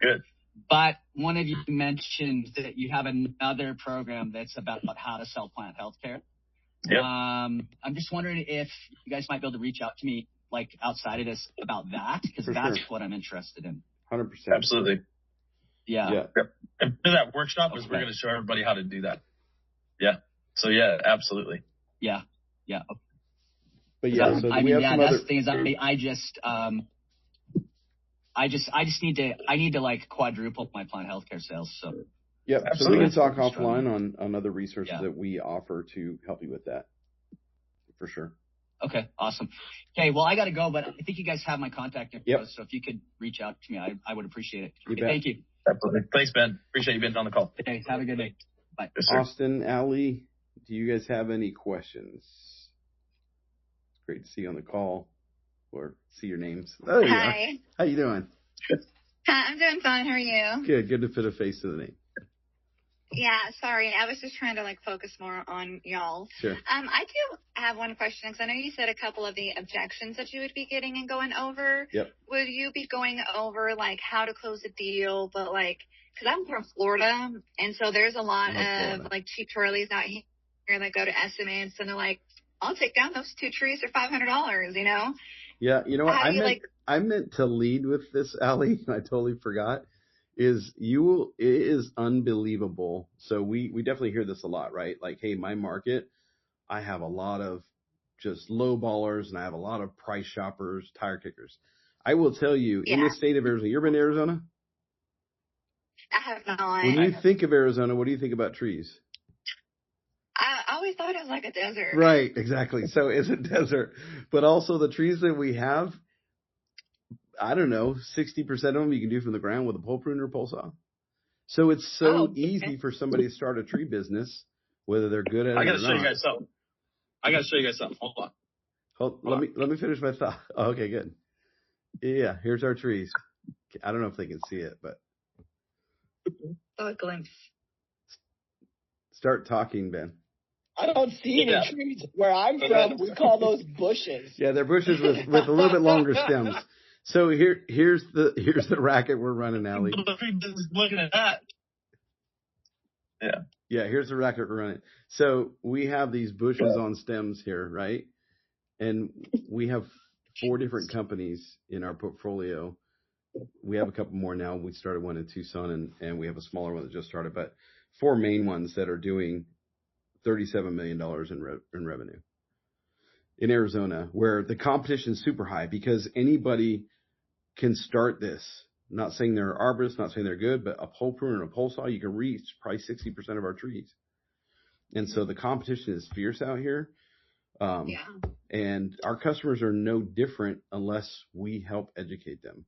Good. But one of you mentioned that you have another program that's about how to sell plant healthcare. Yep. I'm just wondering if you guys might be able to reach out to me like outside of this about that, because that's what I'm interested in. 100%. Absolutely. Yeah. Yep. And that workshop is we're going to show everybody how to do that. Yeah. So yeah, absolutely. Yeah. Yeah. Okay. But yeah, so we have some that's other. The thing is, I need to like quadruple my plant healthcare sales. So. Yeah, so we can talk offline on other resources that we offer to help you with that, for sure. Okay, awesome. Okay, well, I got to go, but I think you guys have my contact info, Yep. So if you could reach out to me, I would appreciate it. You bet. Thank you. Absolutely. Thanks, Ben. Appreciate you being on the call. Okay, have a good day. Bye. Yes, sir. Austin, Allie, do you guys have any questions? It's great to see you on the call or see your names. Oh, Hi. How you doing? Hi, I'm doing fine. How are you? Good to put a face to the name. Yeah, sorry. I was just trying to focus more on y'all. Sure. I do have one question because I know you said a couple of the objections that you would be getting and going over. Yep. Would you be going over how to close a deal, but because I'm from Florida, and so there's a lot of cheap twirlies out here that go to estimates, and they're like, I'll take down those 2 trees for $500, Yeah, you know what? I meant to lead with this, Allie. I totally forgot. It is unbelievable. So we definitely hear this a lot, right? Like, hey, my market, I have a lot of just low ballers and I have a lot of price shoppers, tire kickers. I will tell you, in the state of Arizona, you ever been to Arizona? I have not. When you think of Arizona, what do you think about trees? I always thought it was like a desert. Right, exactly. So it's a desert. But also the trees that we have, I don't know, 60% of them you can do from the ground with a pole pruner or pole saw. So it's so easy for somebody to start a tree business, whether they're good at it or not. I got to show you guys something. Hold on. Let me finish my thought. Oh, okay, good. Yeah, here's our trees. I don't know if they can see it, but. Oh, a glimpse. Start talking, Ben. I don't see any trees. Where I'm from, we call those bushes. Yeah, they're bushes with a little bit longer stems. So here's the racket we're running, Allie. Looking at that. Yeah. Yeah, here's the racket we're running. So we have these bushes on stems here, right? And we have 4 different companies in our portfolio. We have a couple more now. We started one in Tucson, and we have a smaller one that just started, but 4 main ones that are doing $37 million in revenue in Arizona, where the competition is super high because anybody can start this. Not saying they're arborists, not saying they're good, but a pole pruner and a pole saw, you can reach probably 60% of our trees. And so the competition is fierce out here. And our customers are no different unless we help educate them,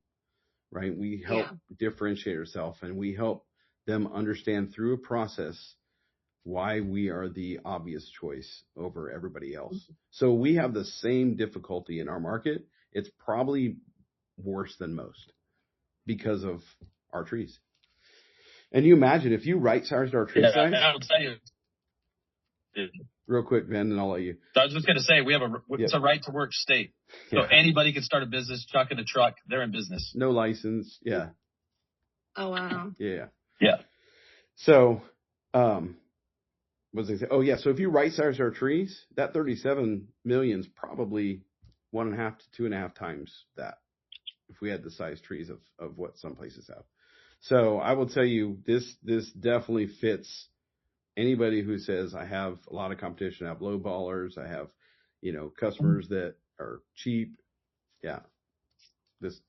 right? We help differentiate ourselves, and we help them understand through a process why we are the obvious choice over everybody else. So we have the same difficulty in our market. It's probably worse than most because of our trees. And you imagine if you right-sized our tree size. I'll tell you. Real quick, Ben, and I'll let you. So I was just going to say, it's a right to work state. So anybody can start a business, chuck in a truck, they're in business. No license. Yeah. Oh, wow. Yeah. Yeah. So, what was I say? Oh, yeah. So if you right size our trees, that 37 million is probably 1.5 to 2.5 times that if we had the size trees of what some places have. So I will tell you, this definitely fits anybody who says I have a lot of competition, I have low ballers, I have, customers that are cheap. Yeah.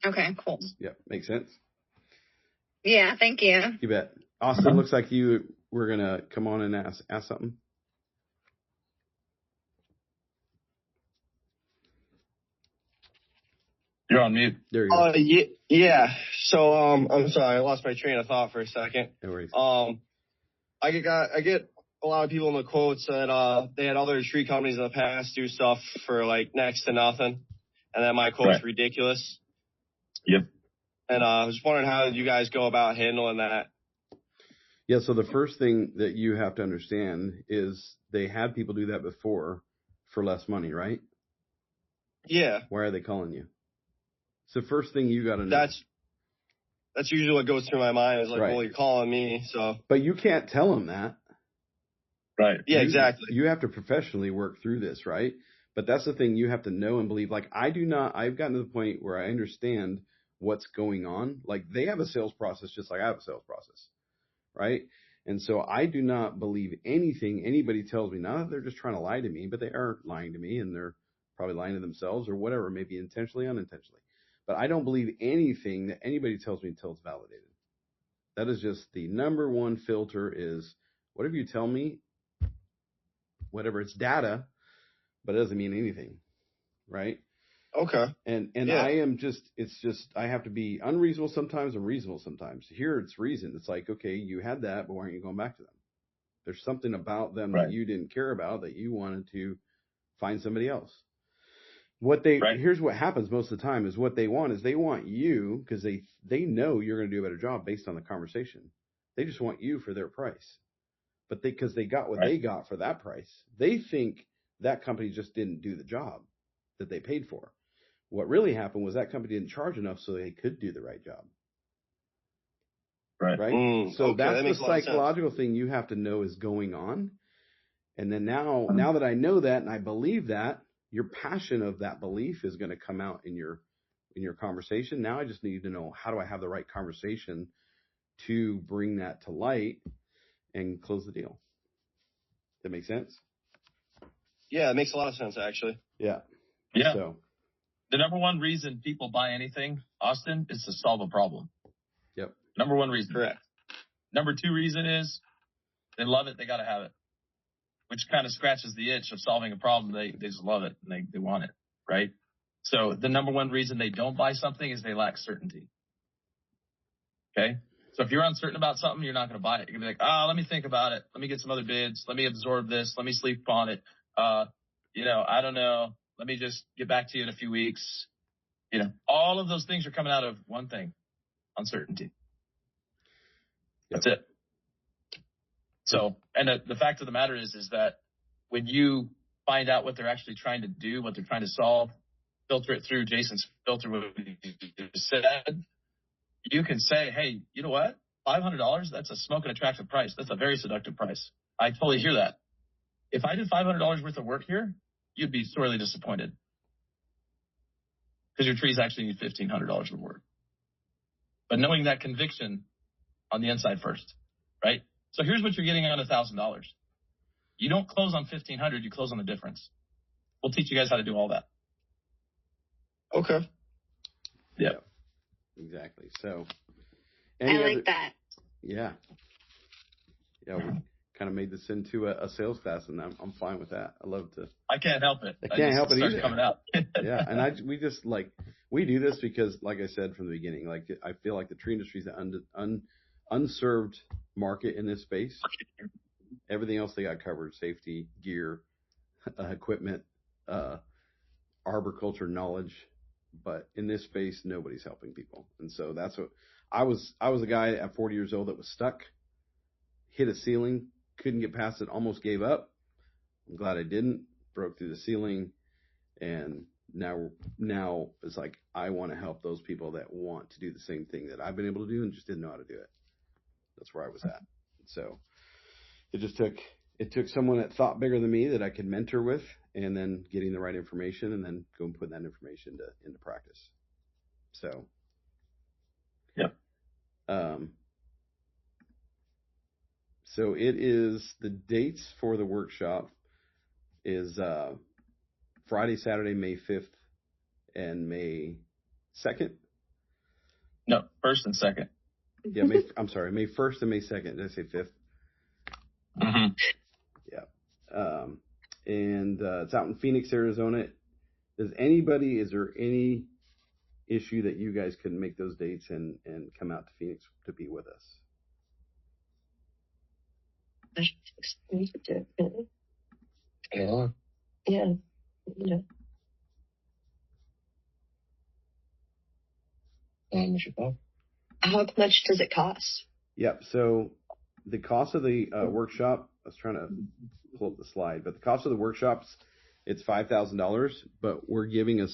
Okay, cool. Yeah. Makes sense? Yeah, thank you. You bet. Austin, looks like you were going to come on and ask something. You're on mute. There you go. Yeah. So, I'm sorry, I lost my train of thought for a second. No worries. I get a lot of people in the quotes that they had other tree companies in the past do stuff for like next to nothing, and then my quote's ridiculous. Yep. And I was wondering how you guys go about handling that. Yeah. So the first thing that you have to understand is they had people do that before for less money, right? Yeah. Why are they calling you? It's the first thing you got to know. That's usually what goes through my mind is like, well, you're calling me, so. But you can't tell them that. Right. Yeah, exactly. You have to professionally work through this, right? But that's the thing you have to know and believe. Like I've gotten to the point where I understand what's going on. Like they have a sales process just like I have a sales process, right? And so I do not believe anything anybody tells me. Not that they're just trying to lie to me, but they are lying to me, and they're probably lying to themselves or whatever, maybe intentionally, unintentionally. But I don't believe anything that anybody tells me until it's validated. That is just the number one filter is whatever you tell me, whatever, it's data, but it doesn't mean anything, right? Okay. And I am I have to be unreasonable sometimes and reasonable sometimes. Here it's reason. It's like, okay, you had that, but why aren't you going back to them? There's something about them that you didn't care about that you wanted to find somebody else. Here's what happens most of the time is what they want is they want you because they know you're going to do a better job based on the conversation. They just want you for their price. But because they got what they got for that price, they think that company just didn't do the job that they paid for. What really happened was that company didn't charge enough so they could do the right job. Right? So that's the psychological thing you have to know is going on. And then now that I know that and I believe that, your passion of that belief is going to come out in your conversation. Now I just need to know, how do I have the right conversation to bring that to light and close the deal? That make sense? Yeah, it makes a lot of sense, actually. Yeah. Yeah. So the number one reason people buy anything, Austin, is to solve a problem. Yep. Number one reason. Correct. Number two reason is they love it. They got to have it, which kind of scratches the itch of solving a problem. They just love it and they want it. Right. So the number one reason they don't buy something is they lack certainty. Okay. So if you're uncertain about something, you're not going to buy it. You're going to be like, let me think about it. Let me get some other bids. Let me absorb this. Let me sleep on it. I don't know. Let me just get back to you in a few weeks. All of those things are coming out of one thing, uncertainty. That's it. So, and the fact of the matter is that when you find out what they're actually trying to do, what they're trying to solve, filter it through Jason's filter, what he said, you can say, hey, you know what? $500, that's a smoking attractive price. That's a very seductive price. I totally hear that. If I did $500 worth of work here, you'd be sorely disappointed because your trees actually need $1,500 of work. But knowing that conviction on the inside first, right? So here's what you're getting on $1,000. You don't close on $1,500, you close on the difference. We'll teach you guys how to do all that. Okay. Yeah. Exactly. So I like that. Yeah. Yeah. We kind of made this into a sales class, and I'm fine with that. I love to. I can't help it. I can't help it starts either. Coming out. Yeah. And we just we do this because, like I said from the beginning, I feel like the tree industry is an unserved market in this space. Everything else they got covered: safety, gear, equipment, arboriculture knowledge. But in this space, nobody's helping people. And so that's what I was a guy at 40 years old that was stuck, hit a ceiling, couldn't get past it, almost gave up. I'm glad I didn't, broke through the ceiling. And now it's like, I want to help those people that want to do the same thing that I've been able to do and just didn't know how to do it. That's where I was at. So it took someone that thought bigger than me that I could mentor with, and then getting the right information, and then go and put that information into practice. So, yeah. So it is, the dates for the workshop is Friday, Saturday, May 5th and May 2nd. No, 1st and 2nd. Yeah, I'm sorry, May 1st and May 2nd. Did I say 5th? Mm-hmm. Yeah. And it's out in Phoenix, Arizona. Is there any issue that you guys couldn't make those dates and come out to Phoenix to be with us? Yeah. Yeah. How much does it cost? Yep. So the cost of the workshop, I was trying to pull up the slide, but the cost of the workshops, it's $5,000, but we're giving a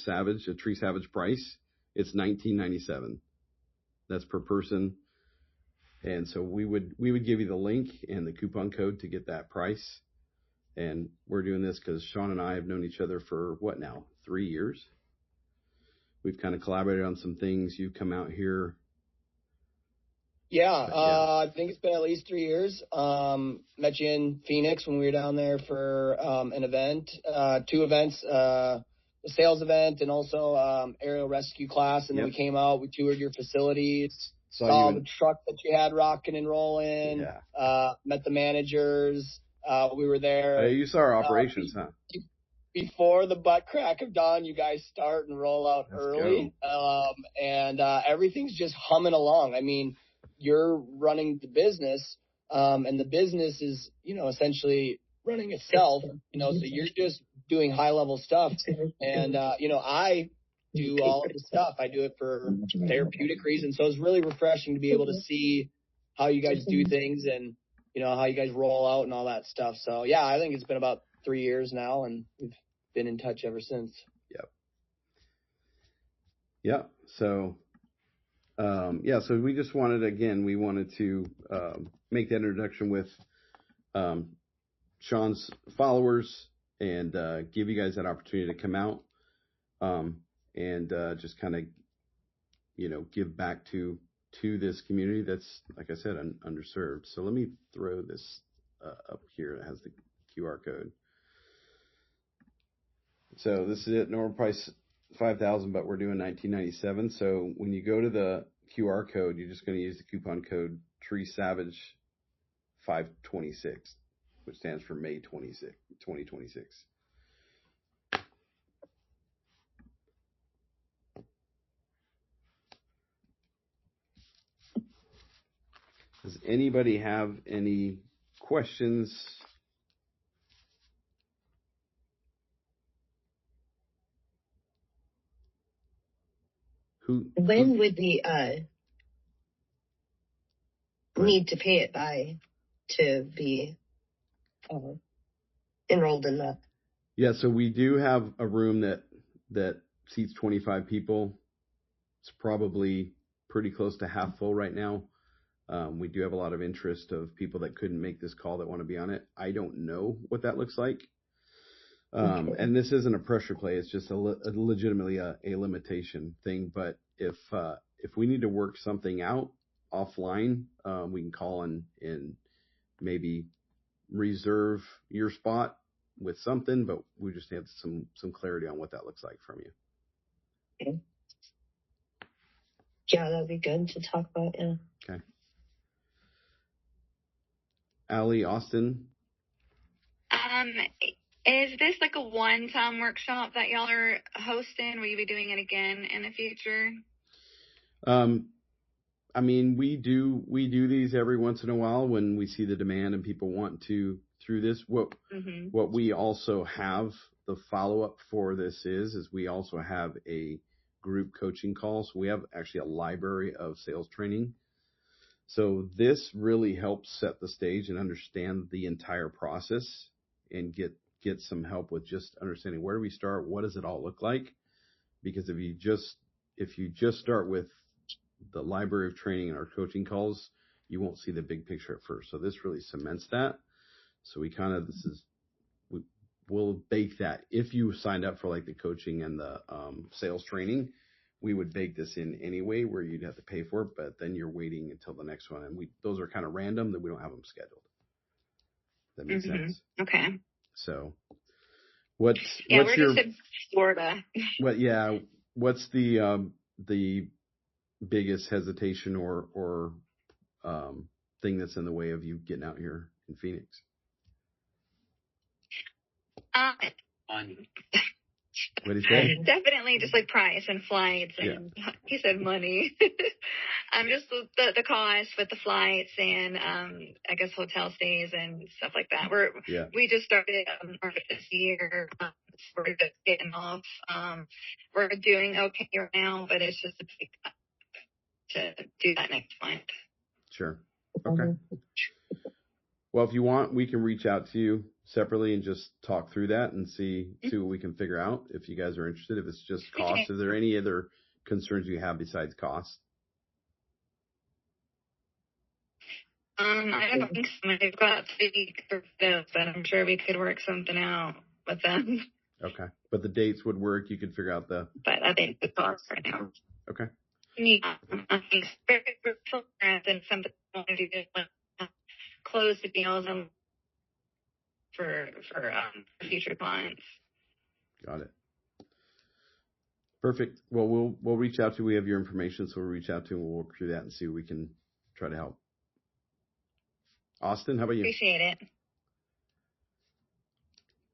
Tree Savage price. It's $19.97. That's per person. And so we would give you the link and the coupon code to get that price. And we're doing this because Sean and I have known each other for 3 years. We've kind of collaborated on some things. You've come out here. Yeah, I think it's been at least 3 years. Met you in Phoenix when we were down there for an event, 2 events, a sales event and also aerial rescue class. And then we came out, we toured your facilities, saw the truck that you had rocking and rolling, met the managers. We were there. Hey, you saw our operations, huh? Before the butt crack of dawn, you guys start and roll out early. And everything's just humming along. I mean, you're running the business, and the business is, essentially running itself, so you're just doing high level stuff. And, I do all of the stuff. I do it for therapeutic reasons. So it's really refreshing to be able to see how you guys do things and, how you guys roll out and all that stuff. So yeah, I think it's been about 3 years now, and we've been in touch ever since. Yep. So, so we just wanted to make that introduction with Sean's followers and give you guys that opportunity to come out and just kind of, give back to this community that's, like I said, underserved. So let me throw this up here. It has the QR code. So this is it. Normal price $5,000, but we're doing $19.97. So when you go to the QR code, you're just going to use the coupon code Tree Savage 526, which stands for May 2026. Does anybody have any questions? When would we need to pay it by to be enrolled in that? Yeah, so we do have a room that seats 25 people. It's probably pretty close to half full right now. We do have a lot of interest of people that couldn't make this call that want to be on it. I don't know what that looks like. And this isn't a pressure play. It's just legitimately a limitation thing. But if we need to work something out offline, we can call and maybe reserve your spot with something, but we just have some clarity on what that looks like from you. Okay. Yeah, that'd be good to talk about. Yeah. Okay. Allie, Austin. Is this like a one-time workshop that y'all are hosting? Will you be doing it again in the future? I mean, we do these every once in a while when we see the demand and people want to through this. What we also have, the follow-up for this is we also have a group coaching call. So we have actually a library of sales training. So this really helps set the stage and understand the entire process and get some help with just understanding where do we start, what does it all look like? Because if you just start with the library of training and our coaching calls, you won't see the big picture at first. So this really cements that. So we'll bake that. If you signed up for like the coaching and the sales training, we would bake this in anyway where you'd have to pay for it, but then you're waiting until the next one. And those are kind of random that we don't have them scheduled. That makes sense. Okay. So we're just in Florida. What's the biggest hesitation or thing that's in the way of you getting out here in Phoenix? What did he say? Definitely just like price and flights and he said money. Just the cost with the flights and I guess hotel stays and stuff like that. We just started this year. We're just getting off. We're doing okay right now, but it's just a big to do that next month. Sure. Okay. Well, if you want, we can reach out to you separately and just talk through that and see what we can figure out if you guys are interested. If it's just cost, is there any other concerns you have besides cost? I don't think so. They've got 3 groups, but I'm sure we could work something out with them. Okay. But the dates would work. You could figure out But I think the cost right now. Okay. Yeah. I think and something I want to do is close the deals for future clients. Got it. Perfect. Well, we'll reach out to you. We have your information, so we'll reach out to you and we'll work through that and see what we can try to help. Austin, how about you? Appreciate it.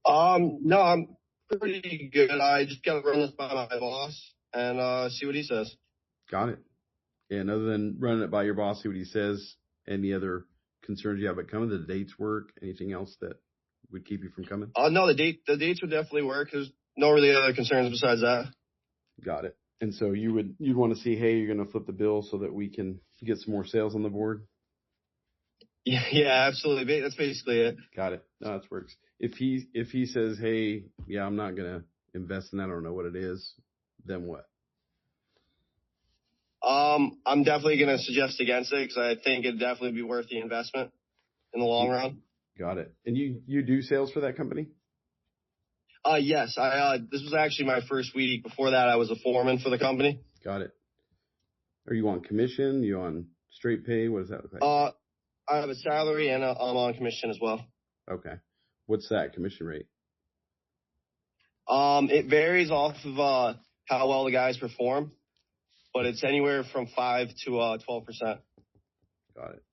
No, I'm pretty good. I just got to run this by my boss and see what he says. Got it. And other than running it by your boss, see what he says, any other concerns you have about coming? The dates work? Anything else that would keep you from coming? No, the dates would definitely work. There's no really other concerns besides that. Got it. And so you'd want to see, hey, you're going to flip the bill so that we can get some more sales on the board? Yeah, absolutely. That's basically it. Got it. No, that works. If he says, hey, yeah, I'm not going to invest in that, I don't know what it is, then what? I'm definitely going to suggest against it because I think it'd definitely be worth the investment in the long run. Got it. And you do sales for that company? Yes. This was actually my first week. Before that, I was a foreman for the company. Got it. Are you on commission? You on straight pay? What does that look like? I have a salary and I'm on commission as well. Okay. What's that commission rate? It varies off of how well the guys perform, but it's anywhere from 5 to 12%. Got it.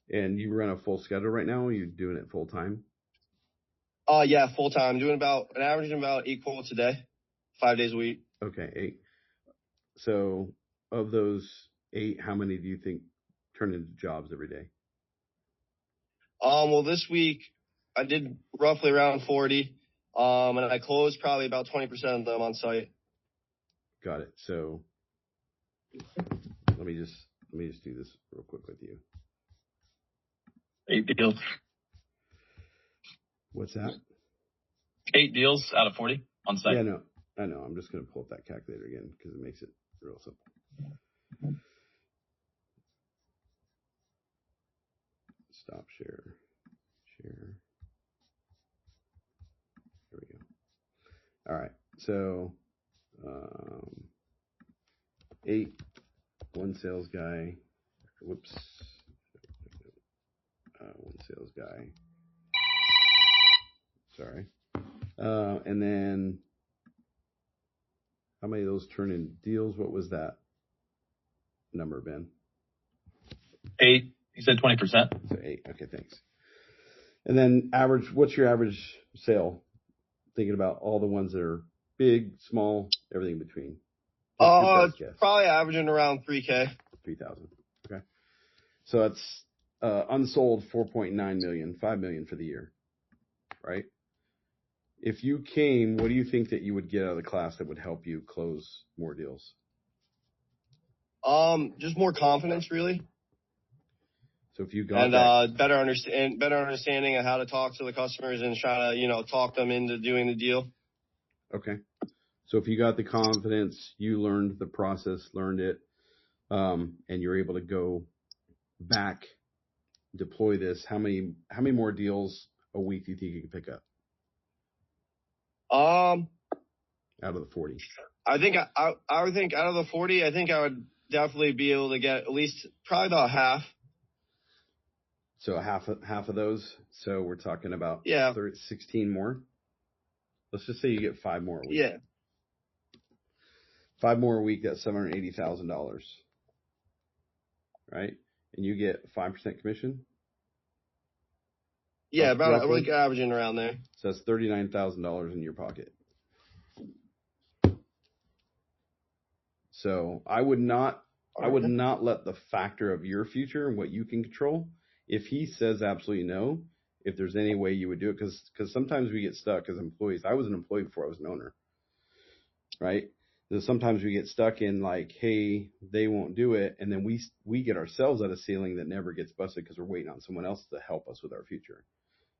And you run a full schedule right now? Or are you doing it full time? Yeah, full time. I'm doing averaging about 8 quotes a day, 5 days a week. Okay, 8. So of those 8, how many do you think turn into jobs every day? Well, this week I did roughly around 40, and I closed probably about 20% of them on site. Got it. So let me just do this real quick with you. 8 deals. What's that? 8 deals out of 40 on site. Yeah, no, I know. I'm just going to pull up that calculator again because it makes it real simple. Stop share. Here we go. All right. So 8, 1 sales guy. Whoops. 1 sales guy. Sorry. And then how many of those turn in deals? What was that? number, Ben? 8. You said 20%. So 8. Okay, thanks. And then average, what's your average sale? Thinking about all the ones that are big, small, everything in between. Probably averaging around 3K. 3,000. Okay. So that's unsold 4.9 million, 5 million for the year, right? If you came, what do you think that you would get out of the class that would help you close more deals? Just more confidence, really. So if you got better understanding of how to talk to the customers and try to, talk them into doing the deal. Okay. So if you got the confidence, you learned the process, learned it, and you're able to go back, deploy this, how many more deals a week do you think you can pick up? Out of the 40. I would think out of the 40, I think I would definitely be able to get at least probably about half. So half of those. So we're talking about 16 more. Let's just say you get 5 more a week. Yeah. 5 more a week, that's $780,000. Right? And you get 5% commission? Yeah, about like averaging around there. So that's $39,000 in your pocket. So I would not let the factor of your future and what you can control. If he says absolutely no, if there's any way you would do it, because sometimes we get stuck as employees. I was an employee before I was an owner, right? Sometimes we get stuck in like, hey, they won't do it, and then we get ourselves at a ceiling that never gets busted because we're waiting on someone else to help us with our future.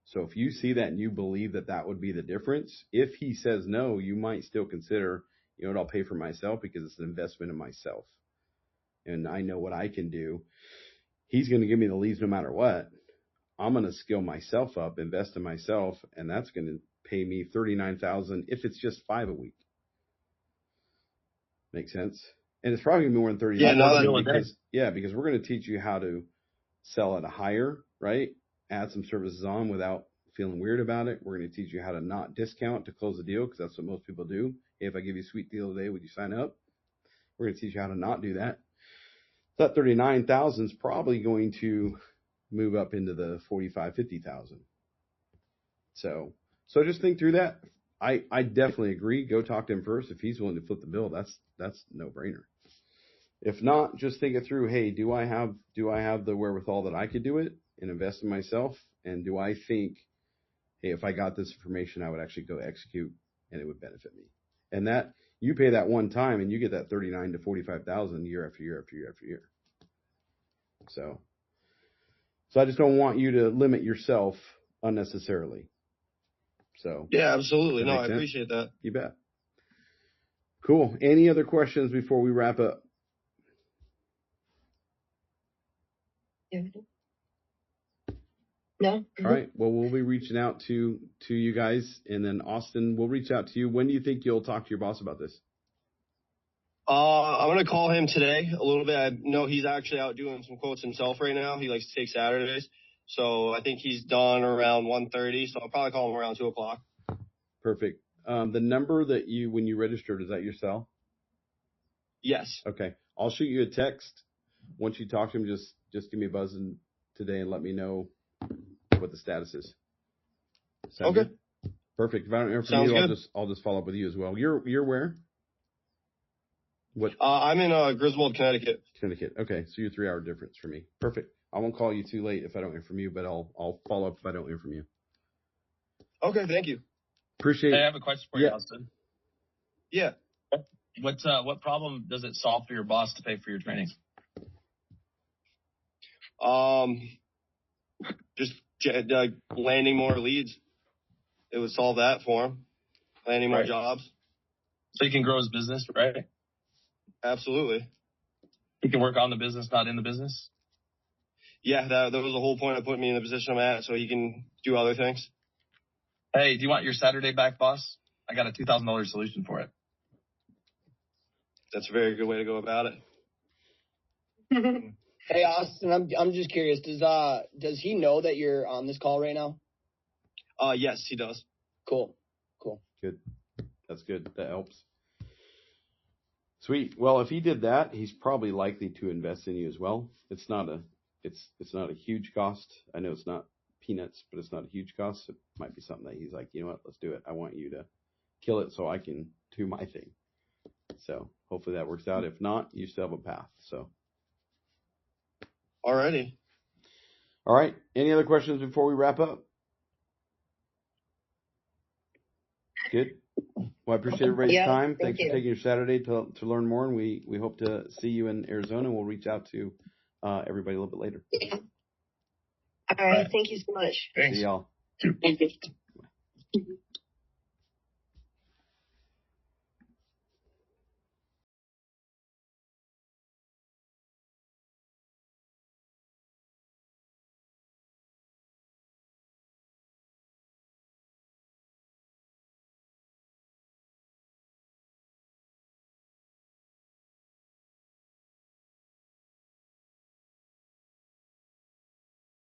So if you see that and you believe that would be the difference, if he says no, you might still consider, you know what, I'll pay for myself because it's an investment in myself. And I know what I can do. He's going to give me the leads no matter what. I'm going to skill myself up, invest in myself, and that's going to pay me $39,000 if it's just 5 a week. Make sense? And it's probably going to be more than $39,000 because we're going to teach you how to sell at a higher, right? Add some services on without feeling weird about it. We're going to teach you how to not discount to close a deal because that's what most people do. Hey, if I give you a sweet deal today, would you sign up? We're going to teach you how to not do that. That $39,000 is probably going to move up into the $45,000, $50,000. So just think through that. I definitely agree. Go talk to him first. If he's willing to flip the bill, that's no brainer. If not, just think it through. Hey, do I have the wherewithal that I could do it and invest in myself? And do I think, hey, if I got this information, I would actually go execute and it would benefit me? And that you pay that one time and you get that $39,000 to $45,000 year after year after year after year. So I just don't want you to limit yourself unnecessarily. So yeah, absolutely. No, I appreciate that. You bet. Cool. Any other questions before we wrap up? No. All right. Well, we'll be reaching out to you guys, and then Austin, we'll reach out to you. When do you think you'll talk to your boss about this? I'm going to call him today a little bit. I know he's actually out doing some quotes himself right now. He likes to take Saturdays. So I think he's done around 1:30. So I'll probably call him around 2:00. Perfect. The number that when you registered, is that your cell? Yes. Okay. I'll shoot you a text. Once you talk to him, just give me a buzz today and let me know what the status is. Sound okay. Good? Perfect. If I don't hear from you, I'll just follow up with you as well. You're where? What? I'm in Griswold, Connecticut. Connecticut. Okay, so you're 3-hour difference for me. Perfect. I won't call you too late if I don't hear from you, but I'll follow up if I don't hear from you. Okay, thank you. Appreciate it. I have a question for you, Austin. Yeah. What problem does it solve for your boss to pay for your training? Just landing more leads. It would solve that for him. Landing more jobs. So he can grow his business, right? Absolutely. He can work on the business, not in the business? Yeah, that was the whole point of putting me in the position I'm at, so he can do other things. Hey, do you want your Saturday back, boss? I got a $2,000 solution for it. That's a very good way to go about it. Hey, Austin, I'm just curious. Does he know that you're on this call right now? Yes, he does. Cool. Good. That's good. That helps. Sweet. Well, if he did that, he's probably likely to invest in you as well. It's not a huge cost. I know it's not peanuts, but it's not a huge cost. It might be something that he's like, you know what, let's do it. I want you to kill it so I can do my thing. So hopefully that works out. If not, you still have a path. So. Alrighty. All right. Any other questions before we wrap up? Good. Well, I appreciate everybody's time. Thanks for taking your Saturday to learn more, and we hope to see you in Arizona. We'll reach out to everybody a little bit later. All right. Thank you so much. Thanks. See y'all. Thank you.